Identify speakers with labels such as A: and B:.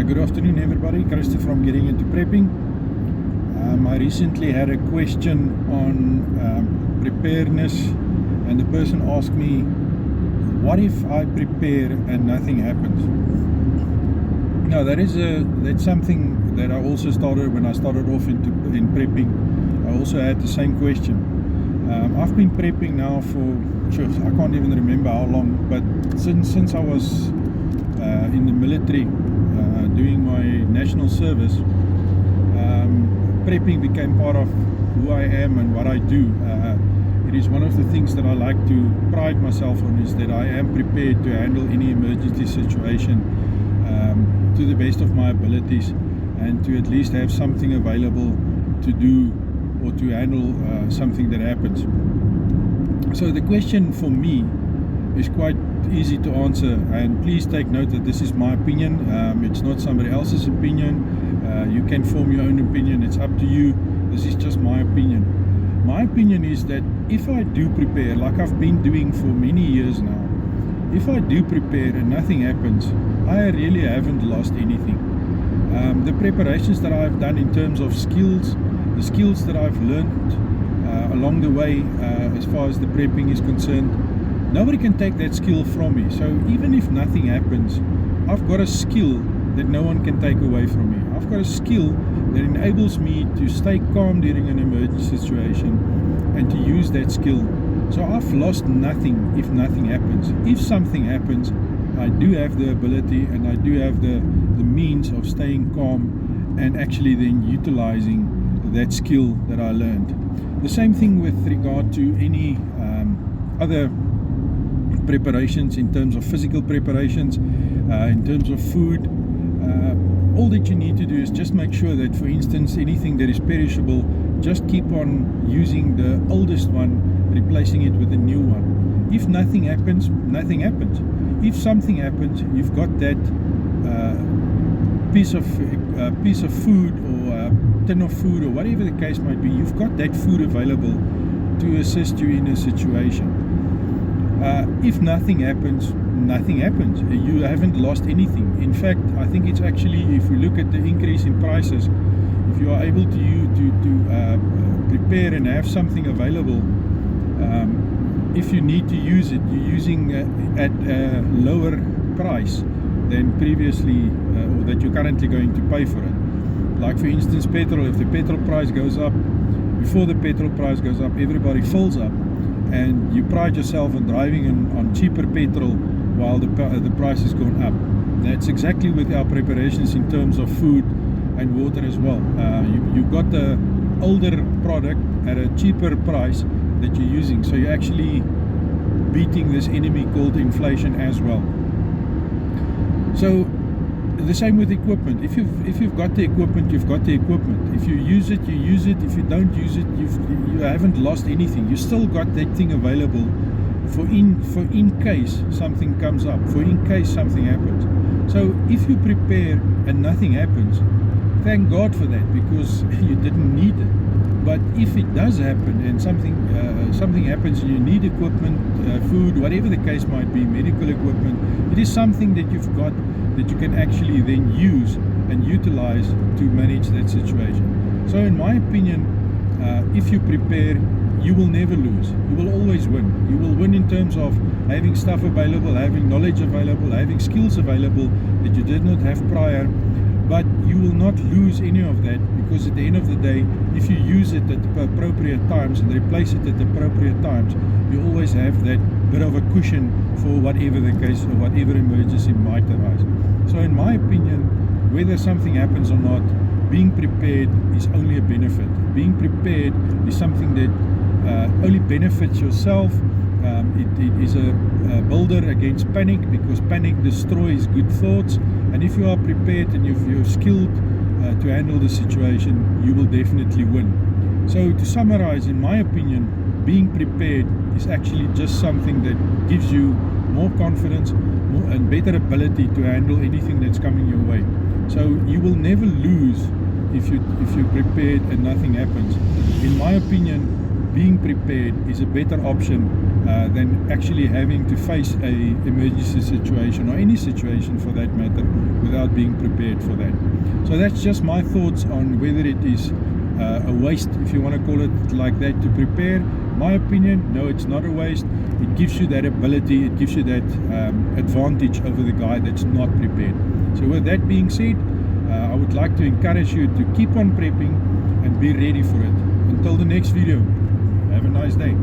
A: Good afternoon, everybody. Christy from Getting Into Prepping. I recently had a question on preparedness, and the person asked me, what if I prepare and nothing happens? Now, that's something that I also started when I started off in prepping. I also had the same question. I've been prepping now for, I can't even remember how long, but since I was in the military doing my national service, prepping became part of who I am and what I do. It is one of the things that I like to pride myself on, is that I am prepared to handle any emergency situation to the best of my abilities, and to at least have something available to do or to handle something that happens. So the question for me is quite easy to answer, and please take note that this is my opinion. It's not somebody else's opinion. You can form your own opinion. It's up to you. This is just my opinion. My opinion is that if I do prepare, like I've been doing for many years now, if I do prepare and nothing happens, I really haven't lost anything. The preparations that I've done in terms of skills, the skills that I've learned along the way as far as the prepping is concerned, nobody can take that skill from me. So even if nothing happens, I've got a skill that no one can take away from me. I've got a skill that enables me to stay calm during an emergency situation and to use that skill. So I've lost nothing if nothing happens. If something happens, I do have the ability and I do have the means of staying calm and actually then utilizing that skill that I learned. The same thing with regard to any other preparations, in terms of physical preparations, in terms of food. All that you need to do is just make sure that, for instance, anything that is perishable, just keep on using the oldest one, replacing it with a new one. If nothing happens, nothing happens. If something happens, you've got that piece of food, or tin of food, or whatever the case might be. You've got that food available to assist you in a situation. If nothing happens, nothing happens. You haven't lost anything. In fact, I think it's actually, if we look at the increase in prices, if you are able to prepare and have something available, if you need to use it, you're using at a lower price than previously, or that you're currently going to pay for it. Like, for instance, petrol. If the petrol price goes up, before the petrol price goes up, everybody fills up, and you pride yourself on driving on cheaper petrol while the price has gone up. That's exactly with our preparations in terms of food and water as well. You've got the older product at a cheaper price that you're using, so you're actually beating this enemy called inflation as well. So the same with equipment. If you've got the equipment, you've got the equipment. If you use it, you use it. If you don't use it, you haven't lost anything. You still got that thing available for in case something comes up, for in case something happens. So if you prepare and nothing happens, thank God for that, because you didn't need it. But if it does happen and something happens and you need equipment, food, whatever the case might be, medical equipment, it is something that you've got that you can actually then use and utilize to manage that situation. So in my opinion, if you prepare, you will never lose. You will always win. You will win in terms of having stuff available, having knowledge available, having skills available that you did not have prior. But you will not lose any of that, because at the end of the day, if you use it at the appropriate times and replace it at the appropriate times, you always have that bit of a cushion for whatever the case or whatever emergency might arise. So in my opinion, whether something happens or not, being prepared is only a benefit. Being prepared is something that only benefits yourself. It is a builder against panic, because panic destroys good thoughts. And if you are prepared and you're skilled to handle the situation, you will definitely win. So to summarize, in my opinion, being prepared is actually just something that gives you more confidence, more and better ability to handle anything that's coming your way. So you will never lose if you're prepared and nothing happens. In my opinion, being prepared is a better option than actually having to face a emergency situation, or any situation for that matter, without being prepared for that. So that's just my thoughts on whether it is a waste, if you want to call it like that, to prepare. My opinion, no, it's not a waste. It gives you that ability, it gives you that advantage over the guy that's not prepared. So with that being said, I would like to encourage you to keep on prepping and be ready for it. Until the next video, have a nice day.